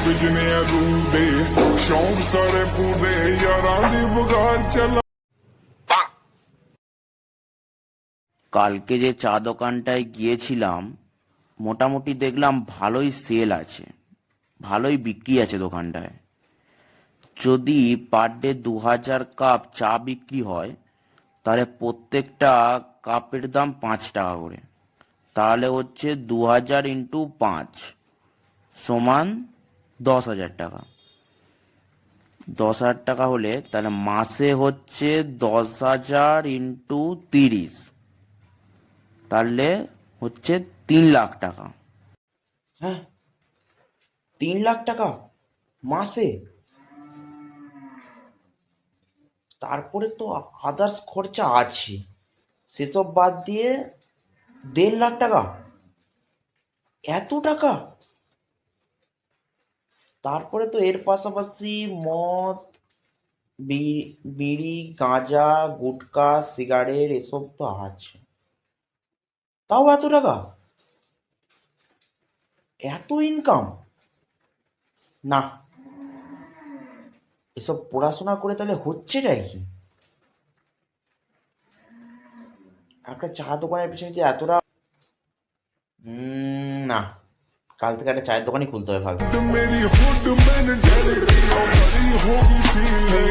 बिजने रूदे शौक सारे पूरे यारां दी बगार चला। কালকে যে চা দোকানটায় গিয়েছিলাম, মোটামুটি দেখলাম ভালোই সেল আছে, ভালোই বিক্রি আছে দোকানটায়। যদি পার ডে 2000 কাপ চা বিক্রি হয়, তাহলে প্রত্যেকটা কাপের দাম 5 টাকা করে। তাহলে হচ্ছে 2000 × 5 সমান 10,000 টাকা। 10,000 টাকা হলে তাহলে মাসে হচ্ছে 10,000 × 30, তাহলে হচ্ছে 3 লাখ টাকা। হ্যাঁ, 3 লাখ টাকা মাসে। তারপরে তো আদার্স খরচা আছে, সেসব বাদ দিয়ে 1.5 লাখ টাকা। এত টাকা! তারপরে তো এর পাশাপাশি মদ, বিড়ি, গাঁজা, গুটকা, সিগারেট এসব তো আছে। তাও এত টাকা! এত ইনকাম! না, এসব পড়াশোনা করে তাহলে হচ্ছেটাই কি? একটা চা দোকানের পিছনে যে এতটা, না, কাল থেকে একটা চায়ের দোকানই খুলতে হবে ভাবছি। मेरी हुड मेंटालिटी हमारी होगी सीने